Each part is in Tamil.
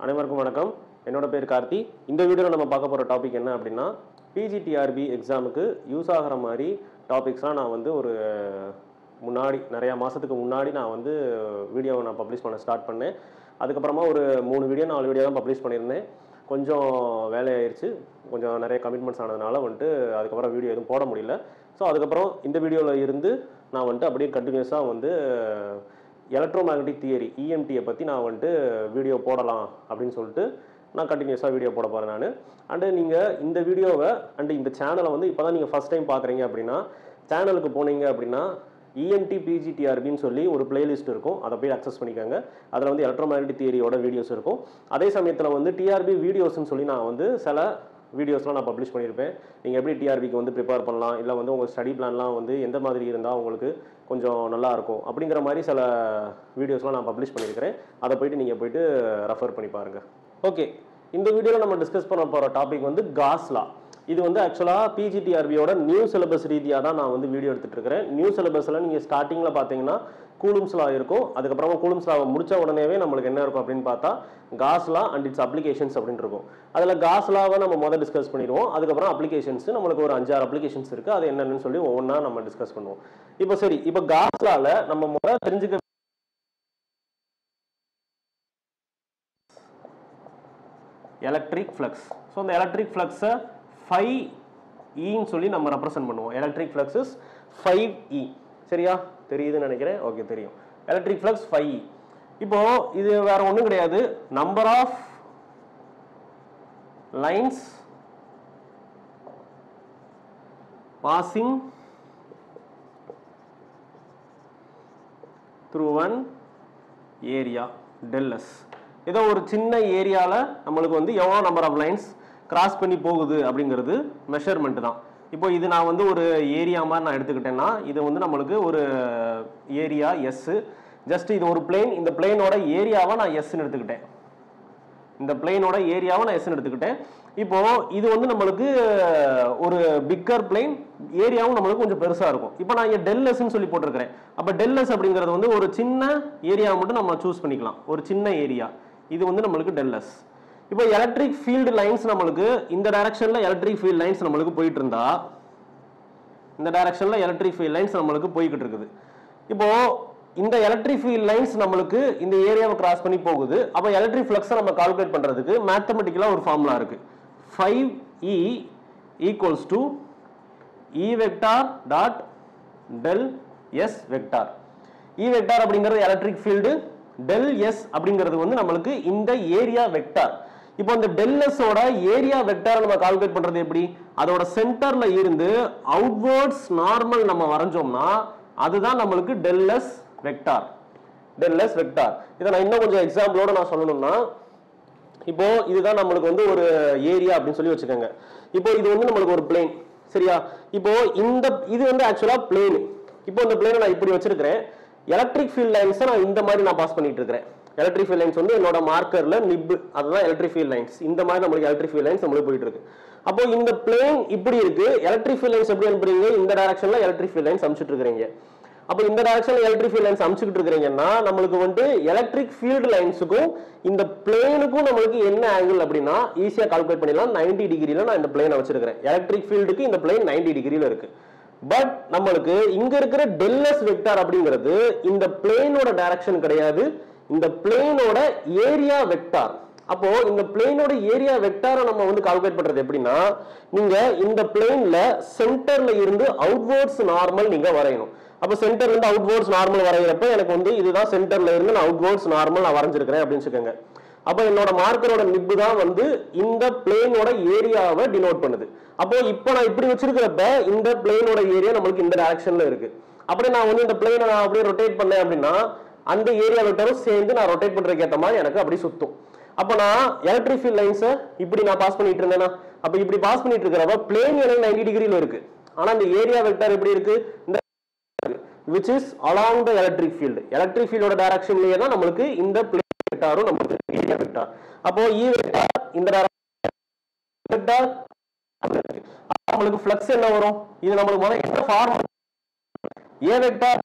அனைவருக்கும் வணக்கம். என்னோட பேர் கார்த்தி. இந்த வீடியோவில் நம்ம பார்க்க போகிற டாபிக் என்ன அப்படின்னா, பிஜிடிஆர்பி எக்ஸாமுக்கு யூஸ் ஆகிற மாதிரி டாபிக்ஸ்லாம் நான் வந்து ஒரு முன்னாடி நிறையா மாதத்துக்கு முன்னாடி நான் வந்து வீடியோவை நான் பப்ளிஷ் பண்ண ஸ்டார்ட் பண்ணேன். அதுக்கப்புறமா ஒரு 3 வீடியோ 4 வீடியோ தான் பப்ளிஷ் பண்ணியிருந்தேன். கொஞ்சம் வேலையாயிருச்சு, கொஞ்சம் நிறைய கமிட்மெண்ட்ஸ் ஆனதுனால வந்துட்டு அதுக்கப்புறம் வீடியோ எதுவும் போட முடியல. ஸோ அதுக்கப்புறம் இந்த வீடியோவில் இருந்து நான் வந்துட்டு அப்படியே கண்டினியூஸாக வந்து எலக்ட்ரோமேக்னட்டிக் தியரி இஎம்டியை பற்றி நான் வந்துட்டு வீடியோ போடலாம் அப்படின்னு சொல்லிட்டு நான் கண்டினியூஸாக வீடியோ போட போகிறேன் நான். அண்டு நீங்கள் இந்த வீடியோவை அண்டு இந்த சேனலை வந்து இப்போ தான் நீங்கள் ஃபஸ்ட் டைம் பார்க்குறீங்க அப்படின்னா, சேனலுக்கு போனீங்க அப்படின்னா இஎம்டி பிஜிடிஆர்பின்னு சொல்லி ஒரு பிளேலிஸ்ட் இருக்கும், அதை போய் அக்சஸ் பண்ணிக்கோங்க. அதில் வந்து எலக்ட்ரோமேக்னட்டிக் தியரியோட வீடியோஸ் இருக்கும். அதே சமயத்தில் வந்து டிஆர்பி வீடியோஸ்ன்னு சொல்லி நான் வந்து சில வீடியோஸ்லாம் நான் பப்ளிஷ் பண்ணியிருப்பேன். நீங்கள் எப்படி டிஆர்பிக்கு வந்து ப்ரிப்பேர் பண்ணலாம், இல்லை வந்து உங்கள் ஸ்டடி பிளான்லாம் வந்து எந்த மாதிரி இருந்தால் உங்களுக்கு கொஞ்சம் நல்லாயிருக்கும் அப்படிங்கிற மாதிரி சில வீடியோஸ்லாம் நான் பப்ளிஷ் பண்ணியிருக்கிறேன். அதை போய்ட்டு நீங்கள் போய்ட்டு ரெஃபர் பண்ணி பாருங்கள். ஓகே, இந்த வீடியோவில் நம்ம டிஸ்கஸ் பண்ண போகிற டாபிக் வந்து காஸ் லா. இது வந்து ஆக்சுவலாக பிஜிடிஆர்பியோட நியூ சிலபஸ் ரீதியாக தான் நான் வந்து வீடியோ எடுத்துகிட்டு இருக்கிறேன். நியூ சிலபஸில் நீங்கள் ஸ்டார்டிங்கில் பார்த்தீங்கன்னா கூலும்ஸ் லா இருக்கும். அதுக்கப்புறமா கூலும்ஸ் லாவை முடித்த உடனேவே நம்மளுக்கு என்ன இருக்கும் அப்படின்னு பார்த்தா cos law and it's applications அப்படின்னு இருக்கும். அதில் காஸ் லாவை நம்ம முதல் டிஸ்கஸ் பண்ணிடுவோம். அதுக்கப்புறம் அப்ளிகேஷன்ஸ் நம்மளுக்கு ஒரு 5-6 அப்ளிகேஷன்ஸ் இருக்குது. அது என்னென்னு சொல்லி ஒவ்வொன்றா நம்ம டிஸ்கஸ் பண்ணுவோம். இப்போ சரி, இப்போ காஸ் லாவில் நம்ம முதல் தெரிஞ்சுக்க எலக்ட்ரிக் ஃப்ளக்ஸ். ஸோ இந்த எலக்ட்ரிக் ஃப்ளக்ஸை 5E சொல்லி நம்ம ரெப்ரசென்ட் பண்ணுவோம். Electric flux is 5E. சரியா, தெரியுதுன்னு நினைக்கிறேன். ஓகே, தெரியும். Electric flux 5E. இப்போ இது வேற ஒன்றும் கிடையாது, number of lines passing through one area del S. ஏதோ ஒரு சின்ன ஏரியாவில் நம்மளுக்கு வந்து எவ்வளோ நம்பர் ஆஃப் லைன்ஸ் கிராஸ் பண்ணி போகுது அப்படிங்கிறது மெஷர்மெண்ட் தான். இப்போ இது நான் வந்து ஒரு ஏரியா மாதிரி நான் எடுத்துக்கிட்டேன்னா இது வந்து நம்மளுக்கு ஒரு ஏரியா எஸ். ஜஸ்ட் இது ஒரு பிளேன், இந்த பிளேனோட ஏரியாவை நான் எஸ்ன்னு எடுத்துக்கிட்டேன். இந்த பிளேனோட ஏரியாவை நான் எஸ்ன்னு எடுத்துக்கிட்டேன். இப்போ இது வந்து நம்மளுக்கு ஒரு பிக்கர் பிளேன், ஏரியாவும் நம்மளுக்கு கொஞ்சம் பெருசாக இருக்கும். இப்போ நான் இங்கே del S சொல்லி போட்டிருக்கிறேன். அப்போ del S அப்படிங்கிறது வந்து ஒரு சின்ன ஏரியாவை மட்டும் நம்ம சூஸ் பண்ணிக்கலாம், ஒரு சின்ன ஏரியா. இது வந்து நம்மளுக்கு del S. இப்போ எலக்ட்ரிக் ஃபீல்டு லைன்ஸ் நம்மளுக்கு இந்த டைரக்ஷன்ல எலக்ட்ரிக் ஃபீல்ட் லைன்ஸ் நம்மளுக்கு போயிட்டு இருந்தா, இந்த டைரக்ஷன்ல எலக்ட்ரிக் ஃபீல்ட் லைன்ஸ் நம்மளுக்கு போய்கிட்டு இருக்குது. இப்போ இந்த எலக்ட்ரிக் ஃபீல்ட் லைன்ஸ் நம்மளுக்கு இந்த ஏரியாவை கிராஸ் பண்ணி போகுது. அப்போ எலக்ட்ரிக் ஃப்ளக்ஸை நம்ம கால்குலேட் பண்றதுக்கு மேத்தமெட்டிக்கலா ஒரு ஃபார்முலா இருக்கு. 5E equals to E vector dot del S vector. E vector அப்படிங்கிறது எலக்ட்ரிக் ஃபீல்டு, del S அப்படிங்கிறது வந்து நம்மளுக்கு இந்த ஏரியா வெக்டார். இப்போ இந்த del S ஓட ஏரியா வெக்டார் நம்ம கால்குலேட் பண்றது எப்படி? அதோட சென்டர்ல இருந்து அவுட்வர்ட்ஸ் நார்மல் நம்ம வரைஞ்சோம்னா அதுதான் நம்மளுக்கு del S vector. del S vector. இதை நான் இன்னும் கொஞ்சம் எக்ஸாம்பிளோட நான் சொல்லணும்னா, இப்போ இதுதான் நம்மளுக்கு வந்து ஒரு ஏரியா அப்படின்னு சொல்லி வச்சுக்கோங்க. இப்போ இது வந்து நம்மளுக்கு ஒரு பிளேன். சரியா, இப்போ இந்த இது வந்து ஆக்சுவலா பிளேன். இப்போ இந்த பிளேனை நான் இப்படி வச்சிருக்கிறேன். எலக்ட்ரிக் ஃபீல்ட் லைன்ஸ் நான் இந்த மாதிரி நான் பாஸ் பண்ணிட்டு இருக்கிறேன். எலக்ட்ரிக் ஃபீல்ட் லைன்ஸ் வந்து என்னோட மார்க்கர்ல நிப், அதுதான் எலக்ட்ரிக் ஃபீல்ட் லைன்ஸ். இந்த மாதிரி நம்மளுக்கு எலக்ட்ரிக் ஃபீல்ட் லைன்ஸ் நம்மளுக்கு போயிட்டு இருக்கு. அப்போ இந்த பிளேன் இப்படி இருக்கு. எலக்ட்ரிக் ஃபீல்ட் லைன்ஸ் எப்படி அனுப்புறீங்க? இந்த டைரக்ஷன்ல எலக்ட்ரிக் ஃபீல்ட் லைன்ஸ் அனுப்பிச்சிட்டு இருக்கீங்க. அப்போ இந்த டைரக்ஷன்ல எலக்ட்ரிக் ஃபீல்ட் லைன்ஸ் அனுப்பிச்சிட்டு இருக்கீங்கன்னா நம்மளுக்கு வந்து எலக்ட்ரிக் ஃபீல்ட் லைன்ஸுக்கும் இந்த பிளேனுக்கும் நம்மளுக்கு என்ன ஆங்கிள் அப்படின்னா ஈஸியா கால்குலேட் பண்ணிடலாம். 90 டிகிரில நான் இந்த பிளேனை வச்சிருக்கிறேன். எலக்ட்ரிக் ஃபீல்டுக்கு இந்த பிளேன் 90 டிகிரில இருக்கு. பட் நம்மளுக்கு இங்க இருக்கிற del S வெக்டார் அப்படிங்கிறது இந்த பிளேனோட டைரக்ஷன் கிடையாது, இந்த பிளேனோட ஏரியா வெக்டார். அப்போ இந்த பிளேனோட ஏரியா வெக்டாரை நம்ம வந்து கால்குலேட் பண்றது எப்படின்னா, நீங்க இந்த பிளேன்ல சென்டர்ல இருந்து அவுட்வர்ட்ஸ் நார்மல் நீங்க வரையணும். அப்போ சென்டர்ல இருந்து அவுட்வர்ட்ஸ் நார்மல் வரைகிறப்ப எனக்கு வந்து இதுதான் சென்டர்ல இருந்து நான் அவுட்வர்ட்ஸ் நார்மல் நான் வரைஞ்சிருக்கிறேன் அப்படின்னு வச்சுக்கோங்க. அப்போ என்னோட மார்க்கரோட நிப்பு தான் வந்து இந்த பிளேனோட ஏரியாவை டினோட் பண்ணுது. அப்போ இப்போ நான் இப்படி வச்சிருக்கிறப்ப இந்த பிளேனோட ஏரியா நம்மளுக்கு இந்த டைரக்ஷன்ல இருக்கு. அப்படியே நான் வந்து இந்த பிளேனை நான் அப்படியே ரொட்டேட் பண்ணேன் அப்படின்னா அந்த ஏரியா வெக்டரும் சேர்ந்து நான் ரொட்டேட் பண்றதுக்கு ஏற்ற மாதிரி எனக்கு அப்படி சுத்தும். அப்போ நான் எலக்ட்ரிக் ஃபீல்ட் லைன்ஸை இப்படி நான் பாஸ் பண்ணிட்டு இருந்தேன்னா, அப்போ இப்படி பாஸ் பண்ணிட்டு இருக்கிறப்ப பிளேன் எனக்கு 90 டிகிரில இருக்கு. ஆனா இந்த ஏரியா வெக்டர் எப்படி இருக்கு? இந்த which is along the electric field. Electric ஃபீல்டோட டைரக்ஷன்லயே தான் நம்மளுக்கு இந்த பிளேன் வெக்டாரும் நம்மளுக்கு ஏரியா வெக்டார். அப்போ E வெக்டார் இந்த வெக்டார் நம்மளுக்கு ஃப்ளக்ஸ் என்ன வரும்? இது நம்மளுக்கு முதல்ல என்ன ஃபார்முலா? A வெக்டார்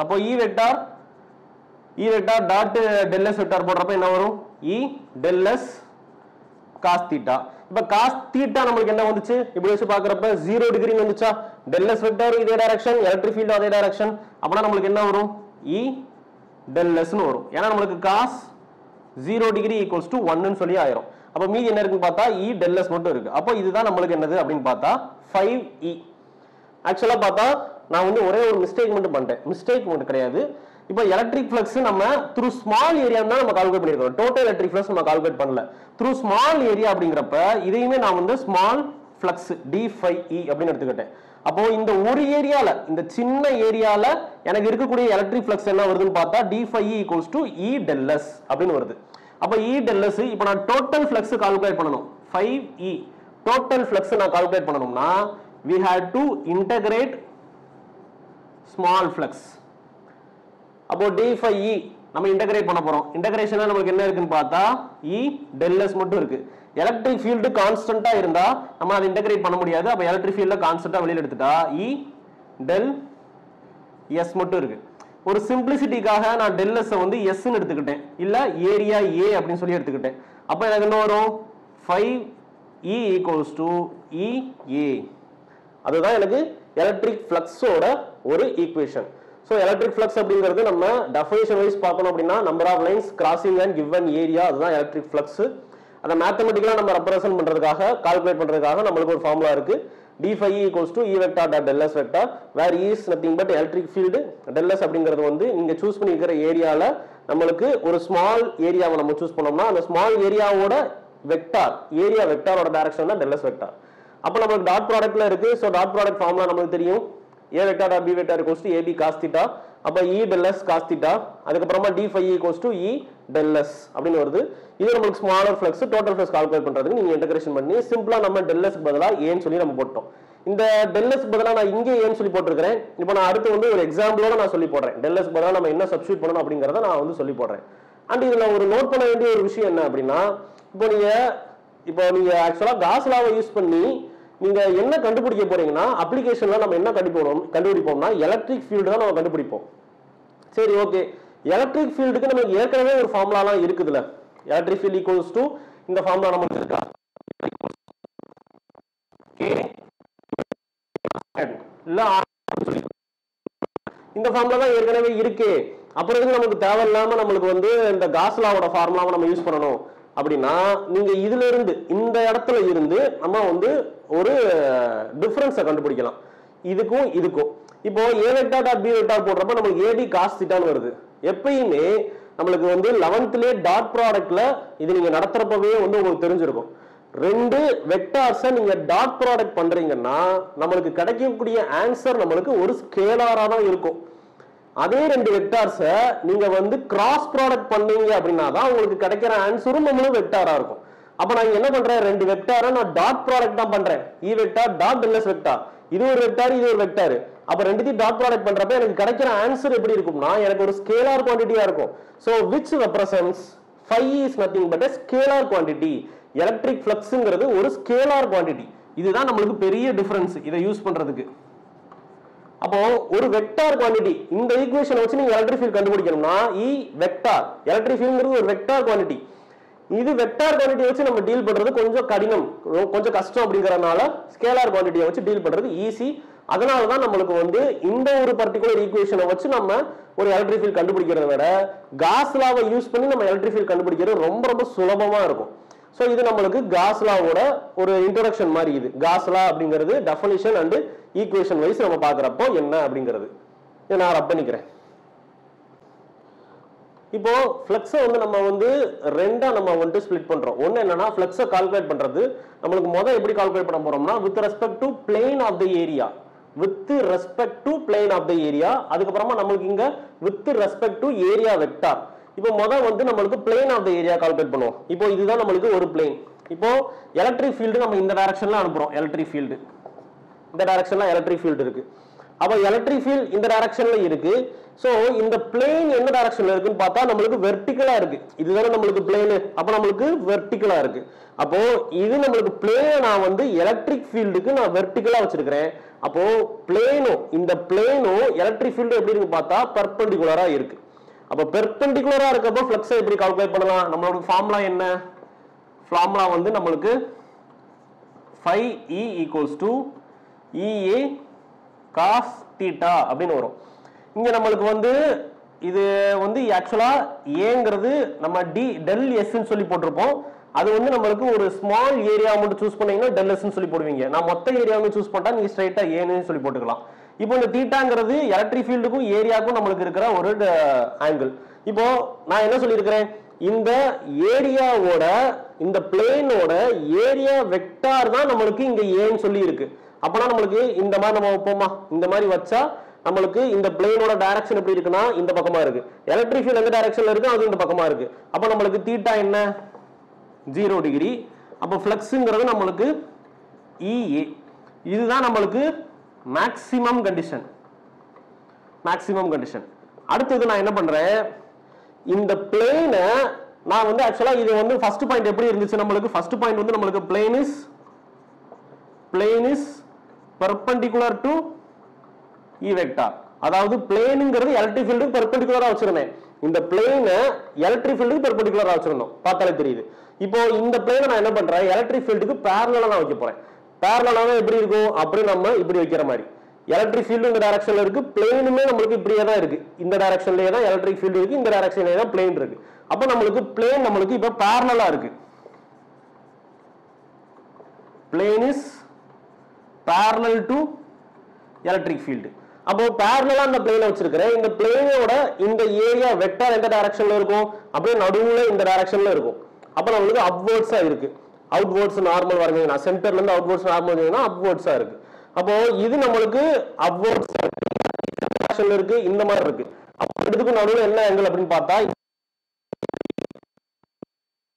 அப்போ E vector dot del s vector போடுறப்ப என்ன வரும் E del s cos theta. இப்ப cos theta நமக்கு என்ன வந்துச்சு இப்படி வச்சு பார்க்கறப்ப 0 டிகிரி வந்துச்சா del s வெக்டார் இதே டைரக்ஷன் எலக்ட்ரிக் ஃபீல்ட் அதே டைரக்ஷன் அப்பனா நமக்கு என்ன வரும் E del s னு வரும் ஏனா நமக்கு cos 0 டிகிரி equals to 1 னு சொல்லி ஆயிரும் அப்ப மீதி என்ன இருக்குன்னு பார்த்தா E del s மட்டும் இருக்கு அப்ப இதுதான் நமக்கு என்னது அப்படினு பார்த்தா 5E ஆக்சுவலா பார்த்தா நான் வந்து ஒரே ஒரு மிஸ்டேக் மட்டும் பண்ணிட்டேன் மிஸ்டேக் மட்டும் கிடையாது இப்போ எலக்ட்ரிக் ஃப்ளக்ஸ் நம்ம த்ரூ ஸ்மால் ஏரியா தான் நம்ம கால்குலேட் பண்ணிருக்கோம் டோட்டல் எலக்ட்ரிக் ஃப்ளக்ஸ் நம்ம கால்குலேட் பண்ணல த்ரூ ஸ்மால் ஏரியா அப்படிங்கறப்ப இதையுமே நான் வந்து ஸ்மால் ஃப்ளக்ஸ் d5e அப்படின்னு எடுத்துக்கிட்டேன் அப்போ இந்த ஒரு ஏரியால இந்த சின்ன ஏரியால எனக்கு இருக்கக்கூடிய எலக்ட்ரிக் ஃப்ளக்ஸ் என்ன வருதுன்னு பார்த்தா d5e = E del s அப்படின்னு வருது அப்ப E del s இப்போ நான் டோட்டல் ஃப்ளக்ஸ் கால்குலேட் பண்ணனும் 5e டோட்டல் ஃப்ளக்ஸ் நான் கால்குலேட் பண்ணனும்னா we had to integrate small flux அப்போ d5e நம்ம இன்டகிரேட் பண்ண போறோம் இன்டகிரேஷன்ல நமக்கு என்ன இருக்குன்னு பார்த்தா E del s மட்டும் இருக்கு எலக்ட்ரிக் ஃபீல்ட் கான்ஸ்டன்ட்டா இருந்தா நம்ம அதை இன்டகிரேட் பண்ண முடியாது அப்ப எலக்ட்ரிக் ஃபீல்ட்ல கான்ஸ்டன்ட்டா வெளிய எடுத்துட்டா E del s மட்டும் இருக்கு ஒரு சிம்பிளிசிட்டிக்காக நான் del s வந்து s ன்னு எடுத்துக்கிட்டேன் இல்ல ஏரியா a அப்படினு சொல்லி எடுத்துக்கிட்டேன் அப்ப எனக்கு என்ன வரும் 5e = EA அதுதான் எனக்கு எலக்ட்ரிக் ஃப்ளக்ஸோட ஒரு ஈக்குவேஷன் சோ எலக்ட்ரிக் ஃப்ளக்ஸ் அப்படிங்கிறது நம்ம டெஃபினிஷன் வைஸ் பார்க்கணும் அப்படினா number of lines crossing and given area அதுதான் எலக்ட்ரிக் ஃப்ளக்ஸ் அத மேத்தமேட்டிக்கலா நம்ம ரெப்ரசன்ட் பண்றதுக்காக கால்குலேட் பண்றதுக்காக நமக்கு ஒரு ஃபார்முலா இருக்கு d5e = E vector dot del s vector where E is nothing but electric field del s அப்படிங்கிறது வந்து நீங்க சூஸ் பண்ணிக்கிற ஏரியால நமக்கு ஒரு ஸ்மால் ஏரியாவை நம்ம சூஸ் பண்ணோம்னா அந்த ஸ்மால் ஏரியாவோட வெக்டார் ஏரியா வெக்டாரோட டைரக்ஷன் தான் del s வெக்டார் அப்ப நமக்கு டாட் ப்ராடக்ட்ல இருக்கு சோ டாட் ப்ராடக்ட் ஃபார்முலா நமக்கு தெரியும் A vector dot B vector equals to AB cos theta அப்ப E del s cos theta அதுக்கு அப்புறமா d5e = E del s அப்படினு வருது இது நமக்கு smaller flux total flux calculate பண்றதுக்கு நீங்க இன்டகிரேஷன் பண்ணி சிம்பிளா நம்ம del s க்கு பதிலா a ன்னு சொல்லி நம்ம போட்டோம் இந்த del s க்கு பதிலா நான் இங்க a ன்னு சொல்லி போட்டுருக்கேன் இப்போ நான் அடுத்து வந்து ஒரு எக்ஸாம்பிளோட நான் சொல்லி போடுறேன் del s க்கு பதிலா நம்ம என்ன சப்ஸ்டிட்யூட் பண்ணனும் அப்படிங்கறத நான் வந்து சொல்லி போடுறேன் அண்ட் இதுல ஒரு நோட் பண்ண வேண்டிய ஒரு விஷயம் என்ன அப்படினா இப்போ நீங்க ஆக்சுவலா காஸ் லாவை யூஸ் பண்ணி நீங்க என்ன கண்டுபிடிக்க போறீங்கன்னா அப்ளிகேஷன்ல நம்ம என்ன கண்டுபிடிப்போம்னா எலக்ட்ரிக் ஃபீல்ட் தான் நம்ம கண்டுபிடிப்போம் சரி ஓகே எலக்ட்ரிக் ஃபீல்டுக்கு நமக்கு ஏற்கனவே ஒரு ஃபார்முலாலாம் இருக்குதுல எலக்ட்ரிக் ஃபீல்ட் ஈக்குவல்ஸ் டு இந்த ஃபார்முலா நமக்கு இருக்கா இல்ல இந்த ஃபார்முலா தான் ஏற்கனவே இருக்கு அப்புறம் நமக்கு தேவையில்லாம நமக்கு வந்து இந்த காஸ் லாவோட ஃபார்முலாவை நம்ம யூஸ் பண்ணணும் அப்படினா நீங்க இதுல இருந்து இந்த இடத்துல இருந்து நம்ம வந்து ஒரு டிஃபரன்ஸ் கண்டுபிடிக்கலாம் இதுக்கும் இப்போ A vector dot B vector போடுறப்ப நமக்கு AB cos theta ன்னு வருது எப்பயுமே நமக்கு வந்து 11th லே டாட் ப்ராடக்ட்ல இது நீங்க நடத்துறப்பவே வந்து உங்களுக்கு தெரிஞ்சிருக்கும் ரெண்டு வெக்டார்ஸை நீங்க டாட் ப்ராடக்ட் பண்றீங்கன்னா நமக்கு கிடைக்கக்கூடிய ஆன்சர் நமக்கு ஒரு ஸ்கேலாரா தான் இருக்கும் அதே ரெண்டு வெக்டார்ஸை நீங்க வந்து கிராஸ் ப்ராடக்ட் பண்ணீங்க அப்படினா தான் உங்களுக்கு கிடைக்கிற ஆன்சரும் நம்மளும் வெக்டாரா இருக்கும் அப்ப நான் என்ன பண்றேன் ரெண்டு வெக்டாரை நான் டாட் ப்ராடக்ட் தான் பண்றேன் E vector dot del s vector இது ஒரு வெக்டார் இது ஒரு வெக்டார் அப்ப ரெண்டுத்தையும் டாட் ப்ராடக்ட் பண்றப்ப எனக்கு கிடைக்கிற ஆன்சர் எப்படி இருக்கும்னா எனக்கு ஒரு ஸ்கேலார் குவாண்டிட்டியா இருக்கும் so which represents phi is nothing but a scalar quantity electric ஃப்ளக்ஸ்ங்கிறது ஒரு ஸ்கேலார் குவாண்டிட்டி இதுதான் நமக்கு பெரிய டிஃபரன்ஸ் இதை யூஸ் பண்றதுக்கு அப்போ ஒரு வெக்டார் குவாண்டிட்டி இந்த ஈக்குவேஷனை வச்சு நீங்க எலக்ட்ரிக் ஃபீல்ட் கண்டுபிடிக்கணும்னா E வெக்டார் எலக்ட்ரிக் ஃபீல்ட்ங்கிறது ஒரு வெக்டார் குவாண்டிட்டி இது வெக்டார் குவாண்டிட்டியை வச்சு நம்ம டீல் பண்றது கொஞ்சம் கடினம் கொஞ்சம் கஷ்டம் அப்படிங்கறனால ஸ்கேலார் குவாண்டிட்டியை வச்சு டீல் பண்றது ஈஸி அதனால தான் நமக்கு வந்து இந்த ஒரு பர்టిక్యులர் ஈக்குவேஷனை வச்சு நம்ம ஒரு எலக்ட்ரிக் ஃபீல்ட் கண்டுபிடிக்கிறத விட காஸ் லாவை யூஸ் பண்ணி நம்ம எலக்ட்ரிக் ஃபீல்ட் கண்டுபிடிக்கிறது ரொம்ப ரொம்ப சுலபமா இருக்கும் சோ இது நமக்கு காஸ் லாவோட ஒரு இன்ட்ரோடக்ஷன் மாதிரி இது காஸ் லா அப்படிங்கிறது டெஃபினிஷன் அண்ட் ஈக்குவேஷன் வைஸ் நம்ம பார்க்கறப்போ என்ன அப்படிங்கிறது இதை நான் ரப் பண்ணிக்கிறேன் இப்போ ஃப்ளக்ஸை வந்து நம்ம வந்து ரெண்டா நம்ம வந்து ஸ்ப்ளிட் பண்றோம் ஒன்னு என்னன்னா ஃப்ளக்ஸை கால்குலேட் பண்றது நமக்கு முதல்ல எப்படி கால்குலேட் பண்ண போறோம்னா with respect to plane of the area அதுக்கு அப்புறமா நமக்கு இங்க with respect to area vector இப்போ முதல்ல வந்து நமக்கு plane of the area calculate பண்ணுவோம் இப்போ இதுதான் நமக்கு ஒரு பிளேன் இப்போ எலக்ட்ரிக் ஃபீல்ட் நம்ம இந்த டைரக்ஷன்ல அனுப்புறோம் எலக்ட்ரிக் ஃபீல்ட் இந்த டைரக்ஷன்ல எலக்ட்ரிக் ஃபீல்ட் இருக்கு அப்ப எலக்ட்ரிக் ஃபீல்ட் இந்த டைரக்ஷன்ல இருக்கு சோ இந்த பிளேன் என்ன டைரக்ஷன்ல இருக்குன்னு பார்த்தா நமக்கு வெர்டிகலா இருக்கு இதுதானே நமக்கு பிளேன் அப்ப நமக்கு வெர்டிகலா இருக்கு அப்போ இது நமக்கு பிளேன் நான் வந்து எலக்ட்ரிக் ஃபீல்டுக்கு நான் வெர்டிகலா வச்சிருக்கேன் அப்போ பிளேனோ இந்த பிளேனோ எலக்ட்ரிக் ஃபீல்டு எப்படி இருக்கு பார்த்தா பெர்பெண்டிகுலரா இருக்கு. அப்போ பெர்பெண்டிகுலரா இருக்கப்போ ஃப்ளக்ஸை எப்படி கால்குலேட் பண்ணலாம்? நம்மளோட ஃபார்முலா என்ன? ஃபார்முலா வந்து நம்மளுக்கு phi E equals to EA cos theta அப்படின்னு வரும். இங்க நம்மளுக்கு வந்து இது வந்து ஆக்சுவலா ஏங்கிறது நம்ம டெல் எஸ் ன்னு சொல்லி போட்டிருப்போம். அது வந்து நம்மளுக்கு ஒரு ஸ்மால் ஏரியா மட்டும் சூஸ் பண்ணீங்கன்னா டெல் எஸ் ன்னு சொல்லி போடுவீங்க. நான் மொத்த ஏரியாவை சூஸ் பண்ணிட்டா நீங்க ஸ்ட்ரைட்டா ஏன்னு சொல்லி போட்டுக்கலாம். இப்போ இந்த தீட்டாங்கிறது எலக்ட்ரிக் ஃபீல்டுக்கும் ஏரியாவுக்கும் நம்மளுக்கு இருக்கிற ஒரு ஆங்கிள். இப்போ நான் என்ன சொல்லியிருக்கிறேன், இந்த ஏரியாவோட இந்த பிளேனோட ஏரியா வெக்டார் தான் நம்மளுக்கு இங்க ஏன்னு சொல்லி இருக்கு. அப்பனா நம்மளுக்கு இந்த மாதிரி நம்ம வைப்போமா, இந்த மாதிரி வச்சா நம்மளுக்கு இந்த பிளேனோட டைரக்ஷன் எப்படி இருக்குன்னா இந்த பக்கமா இருக்கு. எலக்ட்ரிக் ஃபீல்ட் எந்த டைரக்ஷன்ல இருக்கு அது இந்த பக்கமா இருக்கு. அப்ப நம்மளுக்கு தீட்டா என்ன 0 டிகிரி. அப்ப ஃப்ளக்ஸ்ங்கிறது நம்மளுக்கு EA. இதுதான் நம்மளுக்கு மேக்ஸிமம் கண்டிஷன். Maximum condition. அடுத்தது நான் என்ன பண்றேன், இந்த பிளேனை நான் வந்து ஆக்சுவலா இது வந்து ஃபர்ஸ்ட் பாயிண்ட் எப்படி இருந்துச்சு நம்மளுக்கு, ஃபர்ஸ்ட் பாயிண்ட் வந்து நம்மளுக்கு plane is perpendicular to E vector. அதாவது பிளேனுங்கிறது எலக்ட்ரிக் ஃபீல்டுக்கு பெர்பெண்டிகுலரா வச்சிருந்தேன். இந்த பிளேனை எலக்ட்ரிக் ஃபீல்டுக்கு பெர்பெண்டிகுலரா வச்சிருந்தோம், பார்த்தாலே தெரியுது. இப்போ இந்த பிளேனை நான் என்ன பண்றேன், எலக்ட்ரிக் ஃபீல்டுக்கு பேரலலா நான் வைக்க போறேன். பேரலலா எப்படி இருக்கும், அப்படி நம்ம இப்படி வைக்கிற மாதிரி. எலக்ட்ரிக் ஃபீல்டு இந்த டைரக்ஷன்ல இருக்கு, பிளேனுமே நம்மளுக்கு இப்படியே தான் இருக்கு. இந்த டைரக்ஷன்லயே தான் எலக்ட்ரிக் ஃபீல்டு இருக்கு, இந்த டைரக்ஷன்லயே தான் பிளேன் இருக்கு. அப்போ நம்மளுக்கு பிளேன் நம்மளுக்கு இப்ப பேரலலா இருக்கு. Plane is parallel to electric field. அப்போ parallel அந்த பிளேனை வச்சிருக்கிறேன். இந்த பிளேனோட இந்த ஏரியா வெக்டார் எந்த டைரக்ஷன்ல இருக்கும், அப்படியே நடுவுல இந்த டைரக்ஷன்ல இருக்கும். அப்ப நம்மளுக்கு அப்வர்ட்ஸா இருக்கு. அவுட்வர்ட்ஸ் நார்மல் வரீங்கன்னா சென்டர்ல இருந்து அவுட்வர்ட்ஸ் நார்மல் வரீங்கன்னா அப்வர்ட்ஸா இருக்கு. அப்போ இது நம்மளுக்கு அப்வர்ட்ஸ் டைரக்ஷன்ல இருக்கு, இந்த மாதிரி இருக்கு. அப்போ இதுக்கு நடுவுல என்ன ஆங்கிள் அப்படின்னு பார்த்தா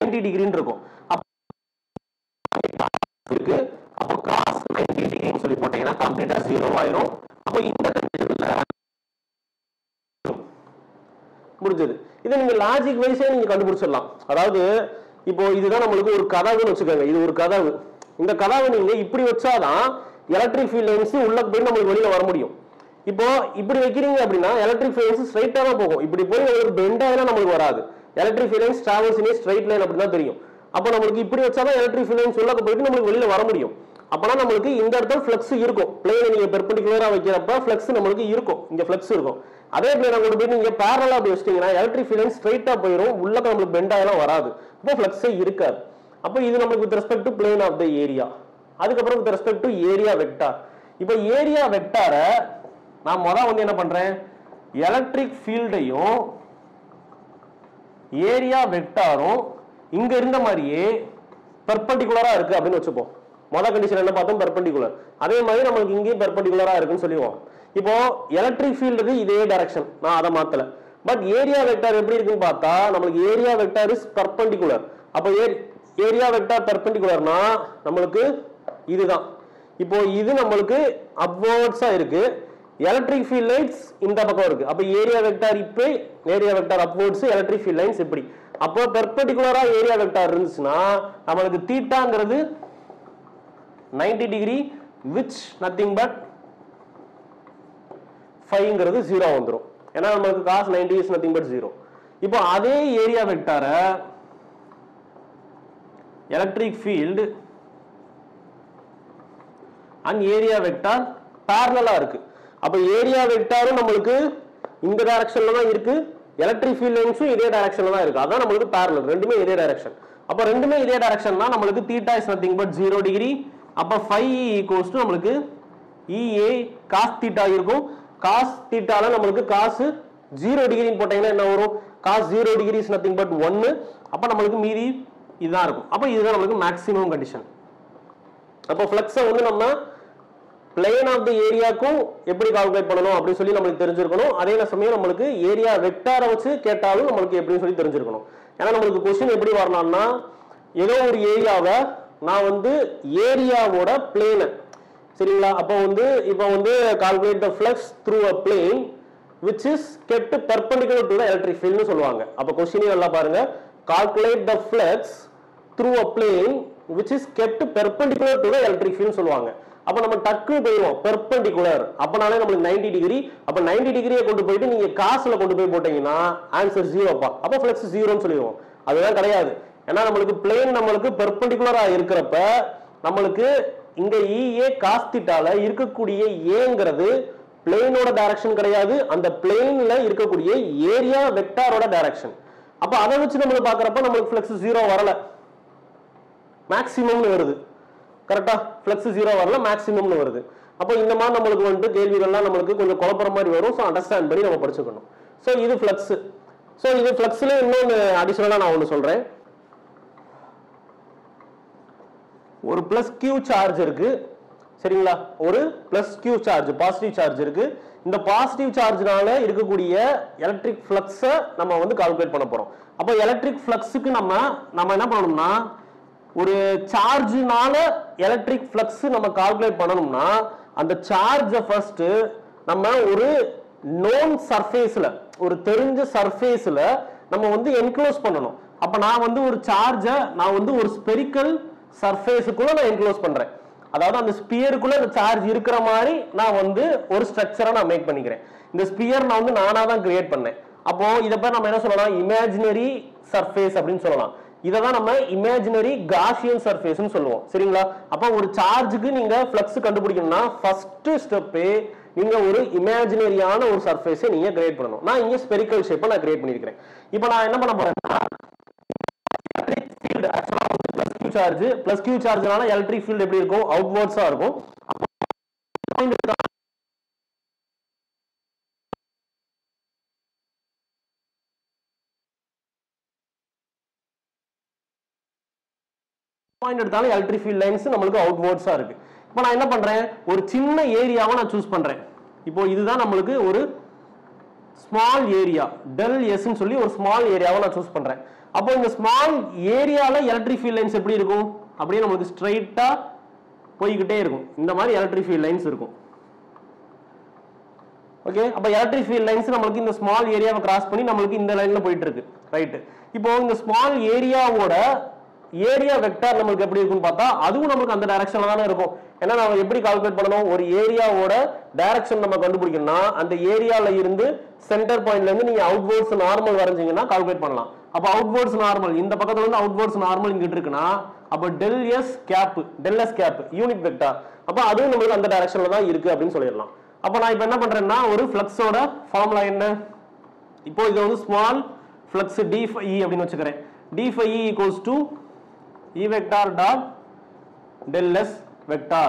90 டிகிரின்னு இருக்கும். இருக்கு. அப்போ cos 90 டிகிரின்னு சொல்லி போட்டீங்கன்னா கம்ப்ளீட்டா 0 ஆயிரும். அப்போ இந்த கண்டிஷன்ல முடிஞ்சது. இதை நீங்க லாஜிக் வைஸே நீங்க கண்டுபிடிச்சிடலாம். அதாவது இப்போ இதுதான் நம்மளுக்கு ஒரு கதவுன்னு வச்சுக்கோங்க, இது ஒரு கதவு. இந்த கதவை நீங்க இப்படி வச்சாதான் எலக்ட்ரிக் ஃபீல்ட் லைன்ஸ் உள்ள போய் நம்மளுக்கு வெளியில வர முடியும். இப்போ இப்படி வைக்கிறீங்க அப்படின்னா எலக்ட்ரிக் ஃபீல்ட் லைன்ஸ் ஸ்ட்ரைட்டா தான் போகும். இப்படி போய் ஒரு பெண்ட் ஆயினா நம்மளுக்கு வராது. எலக்ட்ரிக் ஃபீல்ட் லைன்ஸ் டிராவல்ஸ் இன் ஸ்ட்ரைட் லைன் அப்படிதான் தெரியும். அப்போ நம்மளுக்கு இப்படி வச்சாதான் எலக்ட்ரிக் ஃபீல்ட் லைன்ஸ் உள்ள போயிட்டு நம்மளுக்கு வெளியில வர முடியும். அப்பனா நம்மளுக்கு இந்த இடத்துல ஃப்ளக்ஸ் இருக்கும். பிளேனை நீங்க பெர்பெண்டிகுலரா வைக்கிறப்ப ஃப்ளக்ஸ் நம்மளுக்கு இருக்கும், இங்க ஃப்ளக்ஸ் இருக்கும். அதே பிளேனை கொண்டு போய் நீங்க பேரலா அப்படி வச்சிட்டீங்கன்னா எலக்ட்ரிக் ஃபீல்ட் லைன்ஸ் ஸ்ட்ரைட்டா போயிடும், உள்ள நம்மளுக்கு பெண்ட் ஆயெல்லாம் வராது. அப்போ ஃப்ளக்ஸே இருக்காது. அப்போ இது நமக்கு with respect to plane of the area. அதுக்கப்புறம் with respect to area vector. இப்போ ஏரியா வெக்டாரை நான் முதல்ல வந்து என்ன பண்றேன், எலக்ட்ரிக் ஃபீல்டையும் ஏரியா வெக்டாரும் இங்க இருந்த மாதிரியே பெர்பெண்டிகுலரா இருக்கு அப்படின்னு வச்சுப்போம். முதல் கண்டிஷன் என்ன பார்த்தோம், பெர்பெண்டிகுலர். அதே மாதிரி நம்மளுக்கு இங்கேயும் பெர்பெண்டிகுலரா இருக்குன்னு சொல்லுவோம். இப்போ எலக்ட்ரிக் ஃபீல்டு இதே டைரக்ஷன், நான் அதை மாத்தல. பட் ஏரியா வெக்டார் எப்படி இருக்குன்னு பார்த்தா நம்மளுக்கு ஏரியா வெக்டார் இஸ் பெர்பெண்டிகுலர். அப்போ ஏரியா வெக்டார் பெர்பெண்டிகுலர்னா நம்மளுக்கு இதுதான். இப்போ இது நம்மளுக்கு அப்வர்ட்ஸா இருக்கு, எலக்ட்ரிக் ஃபீல்ட் லைன்ஸ் இந்த பக்கம் இருக்கு. அப்போ ஏரியா வெக்டார் இப்ப area vector upwards, electric field lines இப்படி. அப்போ பெர்பெண்டிகுலரா ஏரியா வெக்டார் இருந்துச்சுன்னா நம்மளுக்கு தீட்டாங்கிறது 90 டிகிரி which nothing but phiங்கிறது 0 வந்துரும். ஏன்னா நமக்கு cos 90 is nothing but 0. இப்போ அதே ஏரியா வெக்டாரை electric field and area vector parallel இருக்கு. அப்ப ஏரியா வெக்டாரும் நம்மளுக்கு இந்த டைரக்ஷன்ல தான் இருக்கு, எலக்ட்ரிக் ஃபீல்ட் லைன்ஸும் இதே டைரக்ஷன்ல தான் இருக்கு. அதான் நம்மளுக்கு parallel, ரெண்டுமே இதே டைரக்ஷன். அப்ப ரெண்டுமே இதே டைரக்ஷன்னா நம்மளுக்கு theta is nothing but 0 degree. அப்ப phi ஈக்குவல்ஸ் டு நம்மளுக்கு EA cos தீட்டா இருக்கும். cos தீட்டால நம்மளுக்கு cos 0 டிகிரின்னு போட்டீங்கன்னா என்ன வரும், cos 0 degree is nothing but 1. அப்ப நம்மளுக்கு மீதி இதுதான் இருக்கும். அப்ப இதுதான் நம்மளுக்கு மேக்ஸிமம் கண்டிஷன். அப்போ ஃப்ளக்ஸை வந்து நம்ம பிளேன் ஆஃப் தி ஏரியாக்கும் எப்படி கால்குலேட் பண்ணணும் அப்படின்னு சொல்லி நம்மளுக்கு தெரிஞ்சிருக்கணும். அதே சமயம் நம்மளுக்கு ஏரியா வெக்டாரை வச்சு கேட்டாலும் நம்மளுக்கு எப்படின்னு சொல்லி தெரிஞ்சிருக்கணும். ஏன்னா நம்மளுக்கு கொஸ்டின் எப்படி வரணும்னா, ஏதோ ஒரு ஏரியாவை நான் வந்து ஏரியாவோட பிளேனை, சரிங்களா, அப்போ வந்து இப்போ வந்து calculate the flux through a plane which is kept perpendicular to the electric field னு சொல்லுவாங்க. அப்போ கொஸ்டினே நல்லா பாருங்க, calculate the flux through a plane which is kept perpendicular to the electric field சொல்லுவாங்க. அப்ப நம்ம டக்கு போயிடும் பெர்பெண்டிகுலர், அப்பனாலே நம்மளுக்கு 90 டிகிரி. அப்ப 90 டிகிரியை கொண்டு போயிட்டு நீங்க காசுல கொண்டு போய் போட்டீங்கன்னா ஆன்சர் 0பா. அப்ப ஃப்ளக்ஸ் 0ன்னு சொல்லிடுவோம். அதுதான் கிடையாது. ஏன்னா நம்மளுக்கு பிளேன் நம்மளுக்கு பெர்பெண்டிகுலரா இருக்கிறப்ப நம்மளுக்கு இங்க EA cos θல இருக்கக்கூடிய ஏங்கிறது பிளேனோட டைரக்ஷன் கிடையாது, அந்த பிளேன்ல இருக்கக்கூடிய ஏரியா வெக்டாரோட டைரக்ஷன். அப்ப அதை வச்சு நம்ம பார்க்கறப்ப நம்மளுக்கு ஃப்ளக்ஸ் 0 வரல, மேக்ஸிமம்னு வருது. கரெக்டா? ஃப்ளக்ஸ் 0 வரல, மேக்ஸிமம்னு வருது. அப்போ இந்த மாதிரி நம்மளுக்கு வந்து கேள்விகள்லாம் நம்மளுக்கு கொஞ்சம் குழப்பற மாதிரி வரும். ஸோ அண்டர்ஸ்டாண்ட் பண்ணி நம்ம படிச்சுக்கணும். ஸோ இது ஃப்ளக்ஸ். ஸோ இது ஃப்ளக்ஸ்ல இன்னொன்று அடிஷனலாக நான் ஒன்று சொல்றேன். ஒரு பிளஸ் கியூ சார்ஜ் இருக்கு, சரிங்களா? ஒரு plus Q charge, positive charge இருக்கு. இந்த பாசிட்டிவ் சார்ஜ்னால இருக்கக்கூடிய எலக்ட்ரிக் ஃப்ளக்ஸை நம்ம வந்து கால்குலேட் பண்ண போறோம். அப்போ எலக்ட்ரிக் ஃப்ளக்ஸுக்கு நம்ம என்ன பண்ணணும்னா, ஒரு சார்ஜ்னால எலக்ட்ரிக் ஃப்ளக்ஸ் நம்ம கால்குலேட் பண்ணணும்னா அந்த சார்ஜை ஃபர்ஸ்ட் நம்ம ஒரு நோன் சர்ஃபேஸ்ல, ஒரு தெரிஞ்ச சர்ஃபேஸ்ல நம்ம வந்து என்க்ளோஸ் பண்ணணும். அப்ப நான் வந்து ஒரு சார்ஜை நான் வந்து ஒரு ஸ்பெரிக்கல் சர்ஃபேஸுக்குள்ள நான் என்க்ளோஸ் பண்றேன். அதாவது அந்த ஸ்பியருக்குள்ள அந்த சார்ஜ் இருக்கிற மாதிரி நான் வந்து ஒரு ஸ்ட்ரக்சரை நான் மேக் பண்ணிக்கிறேன். இந்த ஸ்பியர் நான் வந்து நானா தான் கிரியேட் பண்ணேன். அப்போ இதை பேர் நம்ம என்ன சொல்லலாம், இமேஜினரி சர்ஃபேஸ் அப்படின்னு சொல்லலாம். இதை தான் நம்ம இமேஜினரி காஷியன் சர்ஃபேஸ்னு சொல்லுவோம். சரிங்களா? அப்போ ஒரு சார்ஜுக்கு நீங்க ஃப்ளக்ஸ் கண்டுபிடிக்கணும்னா ஃபர்ஸ்ட் ஸ்டெப்பே நீங்க ஒரு இமேஜினரியான ஒரு சர்ஃபேஸை நீங்க கிரியேட் பண்ணணும். நான் இங்க ஸ்பெரிக்கல் ஷேப்பை நான் கிரியேட் பண்ணிருக்கிறேன். இப்போ நான் என்ன பண்ண போறேன்னா, சார்ஜ் பிளஸ் கியூ சார்ஜ்னால எலக்ட்ரிக் ஃபீல்ட் எப்படி இருக்கும், அவுட்வர்ட்ஸா இருக்கும். பாயிண்ட் எடுத்தாலும் எலக்ட்ரிக் ஃபீல்ட் லைன்ஸ் நம்மளுக்கு அவுட்வர்ட்ஸா இருக்கு. இப்போ நான் என்ன பண்றேன், ஒரு சின்ன ஏரியாவை நான் சூஸ் பண்றேன். இப்போ இதுதான் நம்மளுக்கு ஒரு ஸ்மால் ஏரியா, டெல் எஸ் ன்னு சொல்லி ஒரு ஸ்மால் ஏரியாவை நான் சூஸ் பண்றேன். அப்போ இந்த ஸ்மால் ஏரியால எலக்ட்ரிக் ஃபீல்ட் லைன்ஸ் எப்படி இருக்கும், அப்படியே நமக்கு ஸ்ட்ரைட்டா போய்கிட்டே இருக்கும். இந்த மாதிரி எலக்ட்ரிக் ஃபீல்ட் லைன்ஸ் இருக்கும். ஓகே, அப்ப எலக்ட்ரிக் ஃபீல்ட் லைன்ஸ் நம்மளுக்கு இந்த ஸ்மால் ஏரியாவை கிராஸ் பண்ணி நம்மளுக்கு இந்த லைன்ல போயிட்டு இருக்கு. ரைட். இப்போ இந்த ஸ்மால் ஏரியாவோட ஏரியா வெக்டார் நம்மளுக்கு எப்படி இருக்குன்னு பார்த்தா அதுவும் நமக்கு அந்த டைரக்ஷன்ல தானே இருக்கும். ஏன்னா நம்ம எப்படி கால்குலேட் பண்ணணும், ஒரு ஏரியாவோட டைரக்ஷன் நம்ம கண்டுபிடிக்கணும்னா அந்த ஏரியால இருந்து சென்டர் பாயிண்ட்ல இருந்து நீங்க அவுட்வர்ட்ஸ் நார்மல் வரைஞ்சீங்கன்னா கால்குலேட் பண்ணலாம். அப்ப அவுட்வர்ட்ஸ் நார்மல் இந்த பக்கத்துல இருந்து அவுட்வர்ட்ஸ் நார்மல் இங்கிட்டு இருக்குன்னா அப்ப del S cap unit vector, அப்ப அதுவும் நம்மளுக்கு அந்த டைரக்ஷன்ல தான் இருக்கு அப்படின்னு சொல்லிடலாம். அப்ப நான் இப்ப என்ன பண்றேன்னா, ஒரு ஃப்ளக்ஸோட ஃபார்முலா என்ன, இப்போ இது வந்து small flux d phi e அப்படின்னு வச்சுக்கிறேன். d phi e equals to E vector dot del S vector.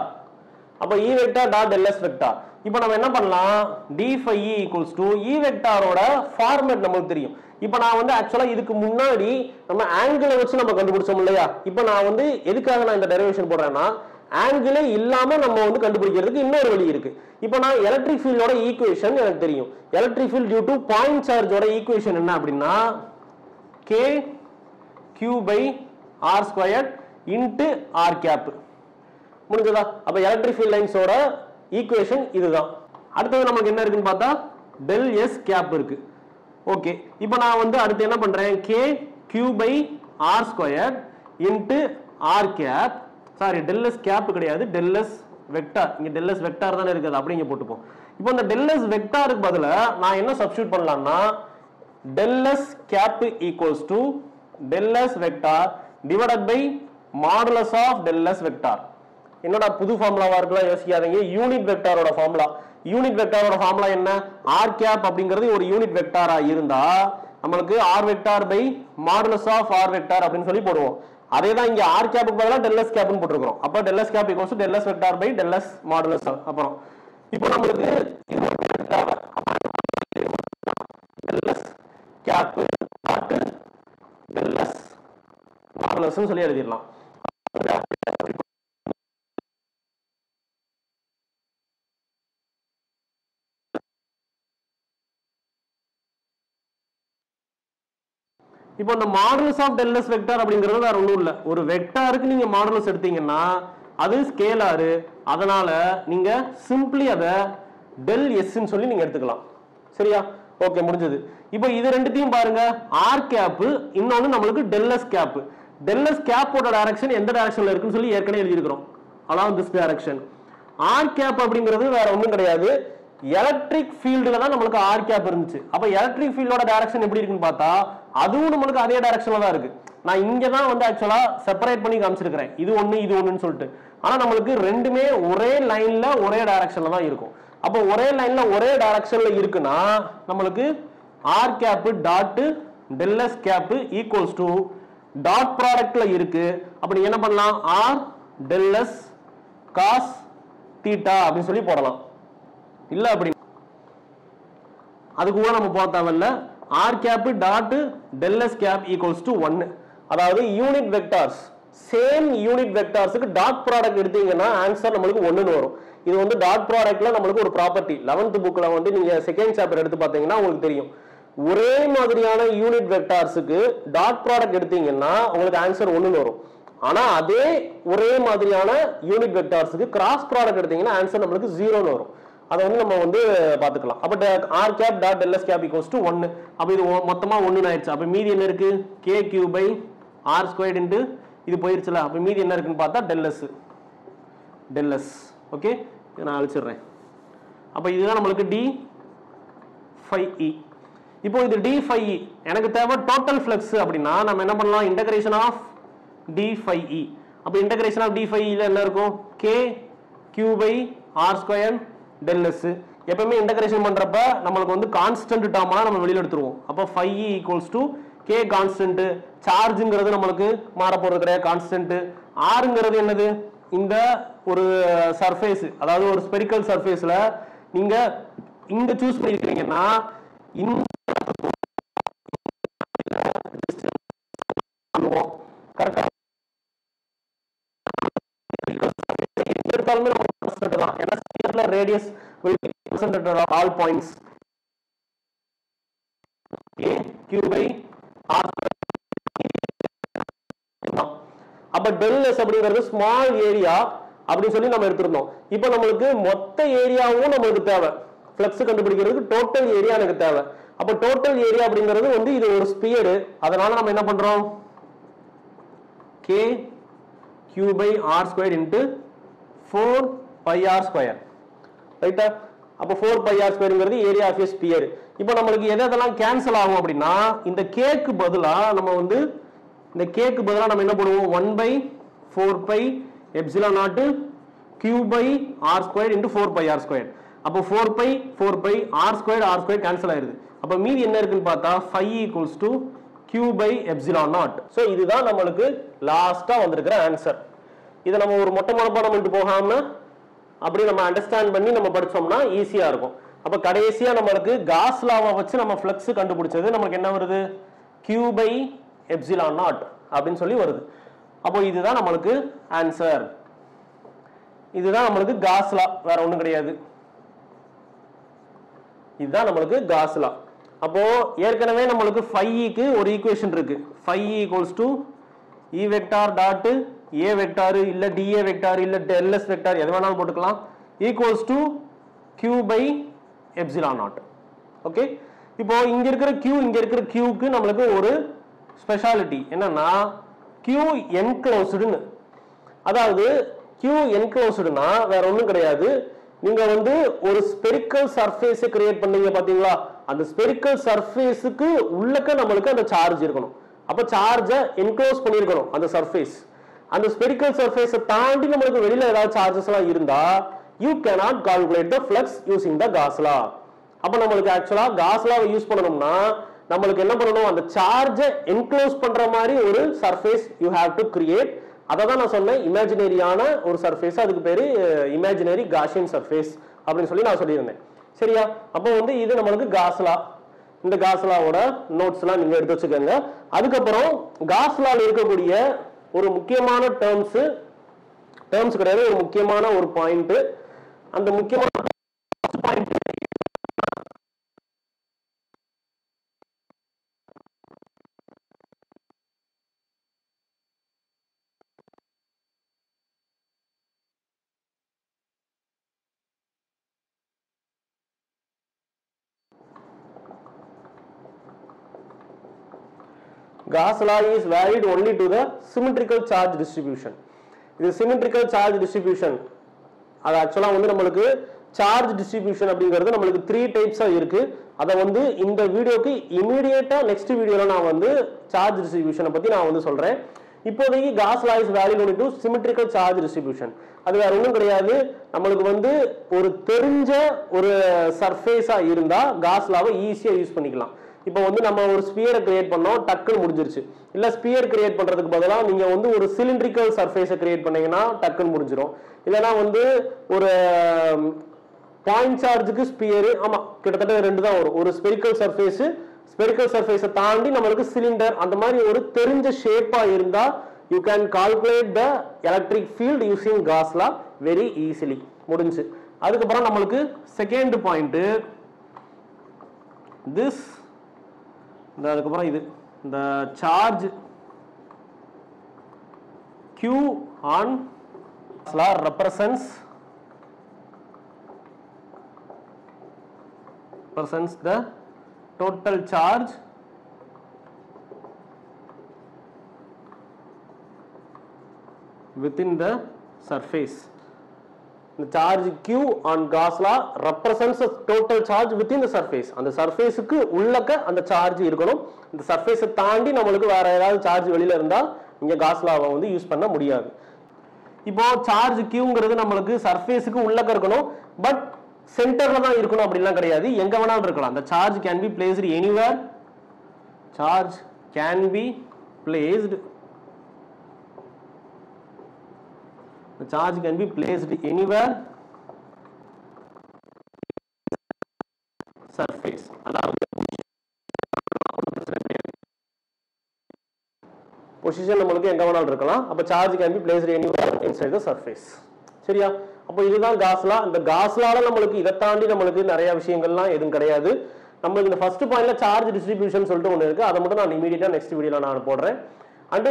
அப்ப E vector dot del S vector. இப்போ நம்ம என்ன பண்ணலாம், d phi e equals to E vectorோட ஃபார்மேட் நமக்கு தெரியும். இப்போ நான் வந்து ஆக்சுவலா இதுக்கு முன்னாடி நம்ம ஆங்கிளை வச்சு நம்ம கண்டுபிடிச்சோம் இல்லையா. இப்போ நான் வந்து எதுக்காக நான் இந்த டெரிவேஷன் போடுறேன்னா, ஆங்கிளே இல்லாம நம்ம வந்து கண்டுபிடிக்கிறதுக்கு இன்னொரு வழி இருக்கு. இப்போ நான் எலக்ட்ரிக் ஃபீல்டோட ஈக்குவேஷன் எனக்கு தெரியும். Electric field due to point சார்ஜோட ஈக்குவேஷன் என்ன அப்படின்னா, k q by r squared into r cap. முடிஞ்சதா? அப்ப எலக்ட்ரிக் ஃபீல்ட் லைன்ஸோட ஈக்குவேஷன் இதுதான். அடுத்தது நமக்கு என்ன இருக்குன்னு பார்த்தா del s cap இருக்கு. ஓகே, இப்போ நான் வந்து அடுத்து என்ன பண்றேன், k q by r squared into r cap. Sorry, del s cap கிடையாது, del s வெக்டார். இங்க del s வெக்டார் தானே இருக்குது, அப்படிங்க போட்டுப்போம். இப்போ இந்த del s வெக்டாருக்கு பதிலா நான் என்ன சப்ஸ்டிட்யூட் பண்ணலாம்னா, del s cap equals to del s vector divided by modulus of del s vector. என்னோட புது ஃபார்முலாவா இருக்கலாம் யோசிக்காதீங்க, யூனிட் வெக்டாரோட ஃபார்முலா. யூனிட் வெக்டாரோட ஃபார்முலா என்ன, r cap அப்படிங்கிறது ஒரு யூனிட் வெக்டாரா இருந்தா நமக்கு r vector by modulus of r vector அப்படின்னு சொல்லி போடுவோம். அதே தான் இங்க r cap க்கு பதிலா del s cap னு போட்டுருக்கோம். அப்ப del s cap equals to del s vector by del s modulus. அப்புறம் இப்போ நமக்கு del s cap del s modulus னு சொல்லி எழுதிடலாம். இப்போ இந்த modulus of del s vector அப்படிங்கிறது வேற ஒண்ணும் இல்ல, ஒரு வெக்டாருக்கு நீங்க மாடுலஸ் எடுத்தீங்கன்னா அது ஸ்கேலாரு, அதனால நீங்க சிம்பிளி அதை del s ன்னு சொல்லி நீங்க எடுத்துக்கலாம். சரியா? ஓகே, முடிஞ்சது. இப்போ இது ரெண்டுத்தையும் பாருங்க, r cap இன்னொன்னு நம்மளுக்கு del s cap. del s cap ஓட டைரக்ஷன் எந்த டைரக்ஷன்ல இருக்குன்னு சொல்லி ஏற்கனவே எழுதி இருக்கிறோம், along this direction. R cap அப்படிங்கிறது வேற ஒன்றும் கிடையாது, எலக்ட்ரிக் ஃபீல்டுல தான் நம்மளுக்கு ஆர் கேப் இருந்துச்சு. அப்ப எலக்ட்ரிக் ஃபீல்டோட டைரக்ஷன் எப்படி இருக்குன்னு பார்த்தா அதுவும் நம்மளுக்கு அதே டைரக்ஷன்ல தான் இருக்கு. நான் இங்க தான் வந்து ஆக்சுவலா செப்பரேட் பண்ணி காமிச்சிருக்கிறேன், இது ஒண்ணு இது ஒண்ணுன்னு சொல்லிட்டு. ஆனா நம்மளுக்கு ரெண்டுமே ஒரே லைன்ல ஒரே டைரக்ஷன்ல தான் இருக்கும். அப்போ ஒரே லைன்ல ஒரே டைரக்ஷன்ல இருக்குன்னா நம்மளுக்கு r cap dot del S cap equals to dot ப்ராடக்ட்ல இருக்கு. அப்படி என்ன பண்ணலாம், r del s cos theta அப்படின்னு சொல்லி போடலாம். இல்ல அப்படி அதுக்கு கூட நம்ம போக தேவையில்ல. R cap dot del S cap equals to 1. அதாவது யூனிட் வெக்டார்ஸ், சேம் யூனிட் வெக்டார்ஸ்க்கு டாட் ப்ராடக்ட் எடுத்தீங்கன்னா ஆன்சர் நம்மளுக்கு 1ன்னு வரும். இது வந்து டாட் ப்ராடக்ட்ல நம்மளுக்கு ஒரு ப்ராப்பர்ட்டி. 11th புக்ல வந்து நீங்க செகண்ட் சாப்டர் எடுத்து பார்த்தீங்கன்னா உங்களுக்கு தெரியும். ஒரே மாதிரியான யூனிட் வெக்டார்ஸ்க்கு டாட் ப்ராடக்ட் எடுத்தீங்கன்னா உங்களுக்கு ஆன்சர் 1ன்னு வரும். ஆனா அதே ஒரே மாதிரியான யூனிட் வெக்டார்ஸ்க்கு கிராஸ் ப்ராடக்ட் எடுத்தீங்கன்னா ஆன்சர் நம்மளுக்கு 0ன்னு வரும். அதை வந்து நம்ம வந்து பாத்துக்கலாம். அப்ப R cap dot del S cap equals to 1. அப்ப இது மொத்தமா 1ன்னு ஆயிடுச்சு. அப்ப மீதி என்ன இருக்கு, K cube by R squared into இது போயிருச்சுல. அப்ப மீதி என்ன இருக்குன்னு பார்த்தா டெல் எஸ். ஓகே, நான் அழிச்சிடுறேன். அப்ப இதுதான் நம்மளுக்கு டி ஃபை இ. இப்போ இது டி ஃபை இ எனக்கு தேவை டோட்டல் ஃப்ளக்ஸ் அப்படின்னா நம்ம என்ன பண்ணலாம், integration of d phi e. அப்ப இன்டகிரேஷன் ஆஃப் டி ஃபை இல என்ன இருக்கும், k q by r square del s. எப்பவுமே இன்டகிரேஷன் பண்றப்ப நம்மளுக்கு வந்து கான்ஸ்டன்ட் டேர்மா நம்ம வெளியில எடுத்துருவோம். அப்ப phi e equals to k constant, சார்ஜ்ங்கிறது நம்மளுக்கு மாற போறது கிடையாது, கான்ஸ்டன்ட். ஆர்ங்கிறது என்னது, இந்த ஒரு சர்ஃபேஸ், அதாவது ஒரு ஸ்பெரிக்கல் சர்ஃபேஸ்ல நீங்க இங்க சூஸ் பண்ணிருக்கீங்கன்னா இந்த கரெக்டா எடுத்தாலுமே நம்ம கான்ஸ்டன்ட் தான். ஏன்னா ஸ்பியர்ல radius will be concentrated on all points. a q by r. அப்ப டெல் எஸ் அப்படிங்கிறது ஸ்மால் ஏரியா அப்படின்னு சொல்லி நம்ம எடுத்துருந்தோம். இப்போ நம்மளுக்கு மொத்த ஏரியாவும் நம்மளுக்கு தேவை, ஃப்ளக்ஸ் கண்டுபிடிக்கிறதுக்கு டோட்டல் ஏரியா எனக்கு தேவை. அப்ப டோட்டல் ஏரியா அப்படிங்கிறது வந்து இது ஒரு ஸ்பியர். அதனால நம்ம என்ன பண்றோம், k q by r square into 4 pi r square. ரைட்டா? அப்ப 4 pi r squareங்கிறது ஏரியா ஆஃப் a sphere. இப்போ நம்மளுக்கு எதெல்லாம் கேன்சல் ஆகும் அப்படின்னா இந்த கேக்கு பதிலா நம்ம வந்து இந்த கேக்கு பதிலா நம்ம என்ன பண்ணுவோம், 1 by 4 pi epsilon naught q by r square into 4 pi r square. அப்போ 4 pi r square கேன்சல் ஆயிருது. அப்ப மீதி என்ன இருக்குன்னு பார்த்தா 5 equals to q by epsilon naught. So இதுதான் நம்மளுக்கு லாஸ்டா வந்திருக்கிற ஆன்சர். இதை நம்ம ஒரு மொட்டை மனப்பாடம் பண்ணிட்டு போகாம அப்படி நம்ம அண்டர்ஸ்டாண்ட் பண்ணி நம்ம படிச்சோம்னா ஈஸியா இருக்கும். அப்ப கடைசியா நம்மளுக்கு காஸ் லாவை வச்சு நம்ம ஃப்ளக்ஸ் கண்டுபிடிச்சது நமக்கு என்ன வருது, q by epsilon naught அப்படின்னு சொல்லி வருது. அப்போ இதுதான் நம்மளுக்கு ஆன்சர். இதுதான் நம்மளுக்கு காஸ் லா, வேற ஒண்ணும் கிடையாது. இதுதான் நம்மளுக்கு காஸ் லா. அப்போ ஏற்கனவே நம்மளுக்கு phi க்கு ஒரு ஈக்குவேஷன் இருக்கு. phi equals to e vector dot a vector இல்ல dA வெக்டார் இல்ல del s வெக்டார் எது வேணாலும் போட்டுக்கலாம், equals to q by epsilon naught. Okay, இப்போ இங்க இருக்கிற q இங்க இருக்கிற q க்கு நம்மளுக்கு ஒரு ஸ்பெஷாலிட்டி என்னன்னா q enclosedனு. அதாவது q enclosedனா வேற ஒண்ணும் கிடையாது, நீங்க வந்து ஒரு ஸ்பெரிக்கல் சர்ஃபேஸ் கிரியேட் பண்ணீங்க பாத்தீங்களா, அந்த ஸ்பெரிக்கல் சர்ஃபேஸ்க்கு உள்ளக்க நம்மளுக்கு அந்த சார்ஜ் இருக்கணும். அப்ப சார்ஜை என்க்ளோஸ் பண்ணிருக்கணும் அந்த சர்ஃபேஸ். அந்த ஸ்பெரிக்கல் சர்ஃபேஸை தாண்டி நம்மளுக்கு வெளியில ஏதாவது சார்ஜஸ் எல்லாம் இருந்தா you cannot calculate the flux using the Gauss law. அப்ப நம்மளுக்கு ஆக்சுவலா Gauss law யூஸ் பண்ணணும்னா நம்மளுக்கு என்ன பண்ணணும், அந்த சார்ஜை என்க்ளோஸ் பண்ற மாதிரி ஒரு surface you have to create. அதான் நான் சொன்னேன், இமேஜினரியான ஒரு சர்ஃபேஸ், அதுக்கு பேரு இமேஜினரி காஷியன் சர்ஃபேஸ் அப்படின்னு சொல்லி நான் சொல்லியிருந்தேன். சரியா? அப்போ வந்து இது நம்மளுக்கு Gauss law. இந்த Gauss lawவோட நோட்ஸ் எல்லாம் நீங்க எடுத்து வச்சுக்கோங்க. அதுக்கப்புறம் Gauss lawல இருக்கக்கூடிய ஒரு முக்கியமான டேர்ம்ஸ் கிடையாது, ஒரு முக்கியமான ஒரு பாயிண்ட். அந்த முக்கியமான point Gauss law is valid only to the symmetrical charge distribution. This symmetrical charge distribution அது ஆக்சுவலா வந்து நம்மளுக்கு சார்ஜ் டிஸ்ட்ரிபியூஷன் அப்படிங்கிறது நம்மளுக்கு 3 டைப்ஸா இருக்கு. அதை வந்து இந்த வீடியோக்கு இமீடியட்டா நெக்ஸ்ட் வீடியோல நான் வந்து சார்ஜ் டிஸ்ட்ரிபியூஷனை பத்தி நான் வந்து சொல்றேன். இப்போதைக்கு cos law is valid only to symmetrical charge distribution. அது வேற ஒன்றும் கிடையாது. நம்மளுக்கு வந்து ஒரு தெரிஞ்ச ஒரு சர்ஃபேஸா இருந்தா காஸ் லாவை ஈஸியா யூஸ் பண்ணிக்கலாம். இப்போ வந்து நம்ம ஒரு ஸ்பியரை கிரியேட் பண்ணோம், டக்குன்னு முடிஞ்சிருச்சு. இல்ல ஸ்பியர் கிரியேட் பண்றதுக்கு பதிலாக நீங்க வந்து ஒரு சிலிண்ட்ரிக்கல் சர்ஃபேஸை கிரியேட் பண்ணீங்கன்னா டக்குன்னு முடிஞ்சிடும். இல்லைன்னா வந்து ஒரு பாயிண்ட் சார்ஜுக்கு ஸ்பியர், ஆமா கிட்டத்தட்ட 2 தான் வரும். ஒரு ஸ்பெரிக்கல் சர்ஃபேஸ், ஸ்பெரிக்கல் சர்ஃபேஸை தாண்டி நம்மளுக்கு சிலிண்டர், அந்த மாதிரி ஒரு தெரிஞ்ச ஷேப்பா இருந்தா you can calculate the electric field using cos law very easily. முடிஞ்சு. அதுக்கப்புறம் நம்மளுக்கு செகண்ட் பாயிண்ட் திஸ், அதுக்கப்புறம் இது இந்த charge Q on law represents the total charge within the surface. The charge Q on Gauss law represents the total charge within the surface. அந்த சர்ஃபேஸுக்கு உள்ளக்க அந்த சார்ஜ் இருக்கணும். இந்த சர்ஃபேஸை தாண்டி நம்மளுக்கு வேற ஏதாவது சார்ஜ் வெளியில இருந்தா இங்க காஸ் லாவை வந்து யூஸ் பண்ண முடியாது. இப்போ சார்ஜ் Qங்கிறது நம்மளுக்கு சர்ஃபேஸுக்கு உள்ளக்க இருக்கணும், பட் சென்டர்ல தான் இருக்கணும் அப்படிலாம் கிடையாது. எங்க வேணாலும் இருக்கலாம். the charge can be placed anywhere. Charge can be placed. The charge can be placed anywhere surface. அதாவது பொசிஷன் நம்மளுக்கு எங்க வேணாலும் இருக்கலாம். அப்ப charge can be placed anywhere inside the surface. சரியா? அப்ப இதுதான் காஸ் லா. இந்த காஸ் லால நம்மளுக்கு இதை தாண்டி நம்மளுக்கு நிறைய விஷயங்கள்லாம் எதுவும் கிடையாது. நம்மளுக்கு இந்த ஃபர்ஸ்ட் பாயிண்ட்ல சார்ஜ் டிஸ்ட்ரிபியூஷன் சொல்லிட்டு ஒன்று இருக்கு. அதை மட்டும் நான் இமீடியட்டா நெக்ஸ்ட் வீடியோல நான் போடுறேன். அண்ட்